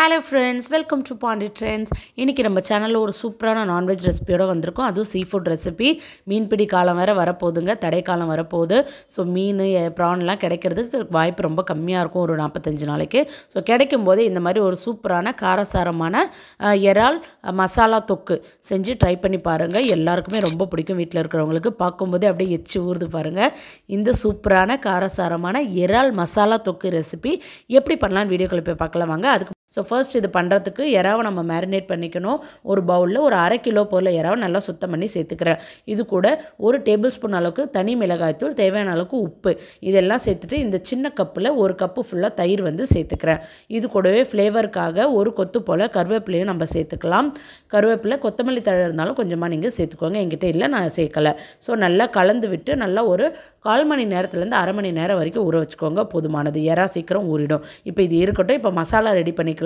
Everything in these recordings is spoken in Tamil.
Hello friends, welcome to Pandi trends. இன்றைக்கி நம்ம சேனலில் ஒரு சூப்பரான நான்வெஜ் ரெசிபியோடு வந்திருக்கோம். அதுவும் சீ ஃபுட் ரெசிபி. மீன்பிடி காலம் வேறு வரப்போகுதுங்க, தடை காலம் வரப்போகுது. ஸோ மீன் ப்ரான்லாம் கிடைக்கிறதுக்கு வாய்ப்பு ரொம்ப கம்மியாக இருக்கும், ஒரு 45 நாளைக்கு. ஸோ கிடைக்கும் போதே இந்த மாதிரி ஒரு சூப்பரான காரசாரமான இறால் மசாலா தொக்கு செஞ்சு ட்ரை பண்ணி பாருங்கள். எல்லாருக்குமே ரொம்ப பிடிக்கும். வீட்டில் இருக்கிறவங்களுக்கு பார்க்கும்போதே அப்படியே எச்சி ஊறுது பாருங்கள். இந்த சூப்பரான காரசாரமான இறால் மசாலா தொக்கு ரெசிபி எப்படி பண்ணலான்னு வீடியோக்குள்ள போய் பார்க்கலாம் வாங்க. அதுக்கு ஃபர்ஸ்ட் இது பண்ணுறதுக்கு இறாவை நம்ம மேரினேட் பண்ணிக்கணும். ஒரு பவுலில் ஒரு 1/2 கிலோ போல் இறாவை நல்லா சுத்தம் பண்ணி சேர்த்துக்கிறேன். இது கூட 1 டேபிள் ஸ்பூன் அளவுக்கு தனி மிளகாய்த்தூள், தேவையான அளவுக்கு உப்பு, இதெல்லாம் சேர்த்துட்டு இந்த சின்ன கப்பில் 1 கப்பு ஃபுல்லாக தயிர் சேர்த்துக்கிறேன். இது கூடவே ஃப்ளேவருக்காக 1 கொத்து போல் கருவேப்பிலையும் நம்ம சேர்த்துக்கலாம். கருவேப்பிலை, கொத்தமல்லி தழை இருந்தாலும் கொஞ்சமாக நீங்கள் சேர்த்துக்கோங்க. என்கிட்ட இல்லை, நான் சேர்க்கலை. ஸோ நல்லா கலந்து விட்டு நல்லா ஒரு 1/4 மணி நேரத்துலேருந்து 1/2 மணி நேரம் வரைக்கும் ஊற வச்சுக்கோங்க, போதுமானது. இறா சீக்கிரம் ஊறிடும். இப்போ இது இருக்கட்டும். இப்போ மசாலா ரெடி பண்ணிக்கலாம்.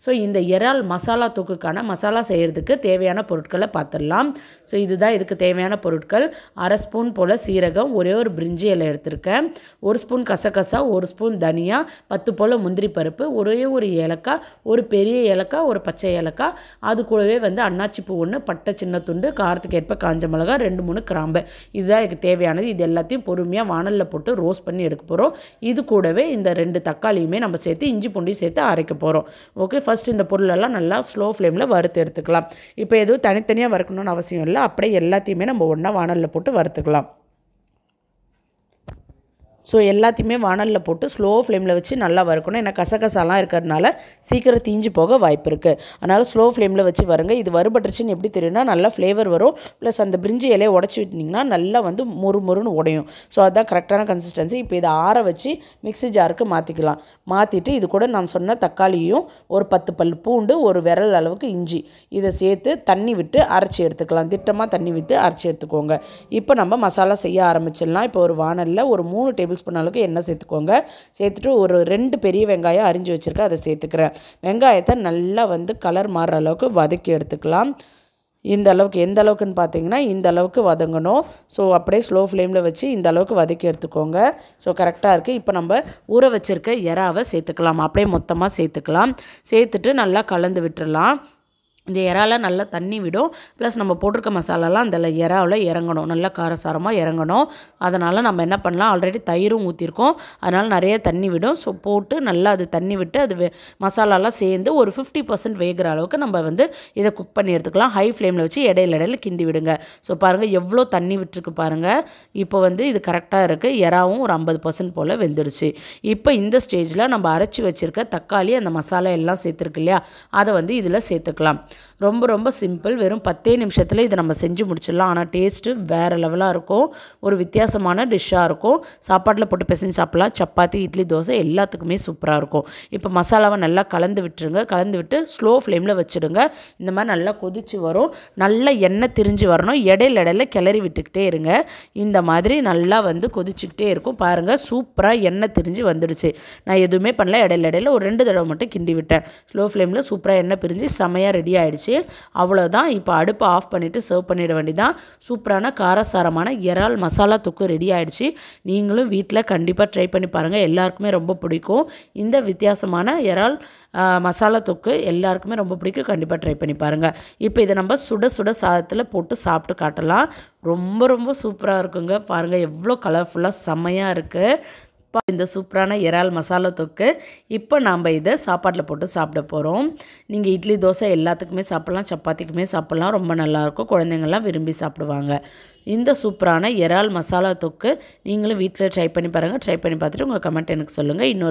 ஸோ இந்த இறால் மசாலா தொக்குக்கான மசாலா செய்கிறதுக்கு தேவையான பொருட்களை பார்த்துடலாம். ஸோ இதுதான் இதுக்கு தேவையான பொருட்கள். 1/2 ஸ்பூன் போல் சீரகம், ஒரே ஒரு பிரிஞ்சி இலை எடுத்திருக்கேன், 1 ஸ்பூன் கசகசா, 1 ஸ்பூன் தனியா, 10 போல் முந்திரி பருப்பு, ஒரே ஒரு ஏலக்காய், ஒரு பெரிய ஏலக்காய், ஒரு பச்சை ஏலக்காய், அது கூடவே அன்னாச்சி பூ 1, பட்டை சின்ன துண்டு, காரத்துக்கு ஏற்ப காஞ்ச மிளகா, 2-3 கிராம்பு. இதுதான் எனக்கு தேவையானது. இது எல்லாத்தையும் பொறுமையாக வானலில் போட்டு ரோஸ்ட் பண்ணி எடுக்க போகிறோம். இது கூடவே இந்த 2 தக்காளியுமே நம்ம சேர்த்து இஞ்சி பூண்டையும் சேர்த்து அரைக்க போகிறோம். ஓகே, ஃபஸ்ட் இந்த பொருளெல்லாம் நல்லா ஸ்லோ ஃப்ளேமில் வறுத்து எடுத்துக்கலாம். இப்போ எதுவும் தனித்தனியாக வறுக்கணும்னு அவசியம் இல்லை, அப்படியே எல்லாத்தையுமே நம்ம ஒன்றா வானலில் போட்டு வறுத்துக்கலாம். ஸோ எல்லாத்தையுமே வானலில் போட்டு ஸ்லோ ஃப்ளேமில் வச்சு நல்லா வறுக்கணும். ஏன்னா கசகசாலாம் இருக்கிறதுனால சீக்கிரம் தீஞ்சு போக வாய்ப்பு இருக்குது. அதனால் ஸ்லோ ஃப்ளேமில் வச்சு வருங்க. இது வறுபட்டுருச்சுன்னு எப்படி தெரியும்னா, நல்லா ஃப்ளேவர் வரும். ப்ளஸ் அந்த பிரிஞ்சி இலையை உடச்சி விட்டிங்கன்னா நல்லா மொறுன்னு உடையும். ஸோ அதுதான் கரெக்டான கன்சிஸ்டன்சி. இப்போ இதை ஆற வச்சு மிக்ஸி ஜாருக்கு மாற்றிக்கலாம். மாற்றிட்டு இது கூட நான் சொன்ன தக்காளியும், ஒரு 10 பல் பூண்டு, ஒரு விரல் அளவுக்கு இஞ்சி, இதை சேர்த்து தண்ணி விட்டு அரைச்சி எடுத்துக்கலாம். திட்டமாக தண்ணி விட்டு அரைச்சி எடுத்துக்கோங்க. இப்போ நம்ம மசாலா செய்ய ஆரம்பிச்சிடலாம். இப்போ ஒரு வானலில் ஒரு 3 டேபிள் ஸ்பூன் அளவுக்கு எண்ணெய் சேர்த்துக்கோங்க. சேர்த்துட்டு ஒரு 2 பெரிய வெங்காயம் அரிஞ்சு வச்சுருக்கேன், அதை சேர்த்துக்கிறேன். வெங்காயத்தை நல்லா கலர் மாறுற அளவுக்கு வதக்கி எடுத்துக்கலாம். இந்த அளவுக்கு, எந்த அளவுக்குன்னு பார்த்தீங்கன்னா இந்த அளவுக்கு வதங்கணும். ஸோ அப்படியே ஸ்லோ ஃப்ளேமில் வச்சு இந்த அளவுக்கு வதக்கி எடுத்துக்கோங்க. ஸோ கரெக்டாக இருக்குது. இப்போ நம்ம ஊற வச்சுருக்க இறாவை சேர்த்துக்கலாம். அப்படியே மொத்தமாக சேர்த்துக்கலாம். சேர்த்துட்டு நல்லா கலந்து விட்டுடலாம். இந்த இறால நல்லா தண்ணி விடும். ப்ளஸ் நம்ம போட்டிருக்க மசாலாலாம் அந்த இறாவில் இறங்கணும், நல்லா காரசாரமாக இறங்கணும். அதனால் நம்ம என்ன பண்ணலாம், ஆல்ரெடி தயிரும் ஊற்றிருக்கோம், அதனால் நிறைய தண்ணி விடும். ஸோ போட்டு நல்லா அது தண்ணி விட்டு அது மசாலாலாம் சேர்ந்து ஒரு 50% வேகிற அளவுக்கு நம்ம இதை குக் பண்ணி எடுத்துக்கலாம். ஹை ஃப்ளேமில் வச்சு இடையில கிண்டி விடுங்க. ஸோ பாருங்கள் எவ்வளோ தண்ணி விட்டுருக்கு பாருங்கள். இப்போ இது கரெக்டாக இருக்குது. இறாவும் ஒரு 50% போல் வெந்துடுச்சு. இப்போ இந்த ஸ்டேஜில் நம்ம அரைச்சி வச்சுருக்க தக்காளி, அந்த மசாலா எல்லாம் சேர்த்துருக்கு இல்லையா, அதை இதில் சேர்த்துக்கலாம். ரொம்ப ரொம்ப சிம்பிள். வெறும் 10 நிமிஷத்தில் இதை நம்ம செஞ்சு முடிச்சிடலாம். ஆனால் டேஸ்ட்டு வேறு லெவலாக இருக்கும். ஒரு வித்தியாசமான டிஷ்ஷாக இருக்கும். சாப்பாட்டில் போட்டு பிசைஞ்சு சாப்பிட்லாம். சப்பாத்தி, இட்லி, தோசை எல்லாத்துக்குமே சூப்பராக இருக்கும். இப்போ மசாலாவை நல்லா கலந்து விட்டுருங்க. கலந்து விட்டு ஸ்லோ ஃப்ளேமில் வச்சுடுங்க. இந்த மாதிரி நல்லா கொதிச்சு வரும். நல்லா எண்ணெய் திரிஞ்சு வரணும். இடையில கிளறி விட்டுக்கிட்டே இருங்க. இந்த மாதிரி நல்லா கொதிச்சுக்கிட்டே இருக்கும். பாருங்கள், சூப்பராக எண்ணெய் திரிஞ்சு வந்துடுச்சு. நான் எதுவுமே பண்ணல, இடையில ஒரு 2 தடவை மட்டும் கிண்டி விட்டேன். ஸ்லோ ஃப்ளேமில் சூப்பராக எண்ணெய் பிரிஞ்சு செமையாக ரெடி ஆகிடுச்சு. அவ்வளோதான். இப்போ அடுப்பை ஆஃப் பண்ணிவிட்டு சர்வ் பண்ணிட வேண்டியதான். சூப்பரான காரசாரமான இறால் மசாலா தொக்கு ரெடி ஆகிடுச்சு. நீங்களும் வீட்டில் கண்டிப்பாக ட்ரை பண்ணி பாருங்கள். எல்லாருக்குமே ரொம்ப பிடிக்கும். இந்த வித்தியாசமான இறால் மசாலா தொக்கு எல்லாருக்குமே ரொம்ப பிடிக்கும். கண்டிப்பாக ட்ரை பண்ணி பாருங்கள். இப்போ இதை நம்ம சுட சுட சாதத்தில் போட்டு சாப்பிட்டு காட்டலாம். ரொம்ப ரொம்ப சூப்பராக இருக்குங்க. பாருங்கள் எவ்வளோ கலர்ஃபுல்லாக செம்மையாக இருக்குது. இந்த சூப்பரான இறால் மசாலா தொக்கு இப்போ நாம் இதை சாப்பாட்டில் போட்டு சாப்பிட போகிறோம். நீங்கள் இட்லி, தோசை எல்லாத்துக்குமே சாப்பிட்லாம், சப்பாத்திக்குமே சாப்பிட்லாம். ரொம்ப நல்லாயிருக்கும். குழந்தைங்கள்லாம் விரும்பி சாப்பிடுவாங்க. இந்த சூப்பரான இறால் மசாலா தொக்கு நீங்களும் வீட்டில் ட்ரை பண்ணி பாருங்கள். ட்ரை பண்ணி பார்த்துட்டு உங்கள் கமெண்ட் எனக்கு சொல்லுங்கள். இன்னொரு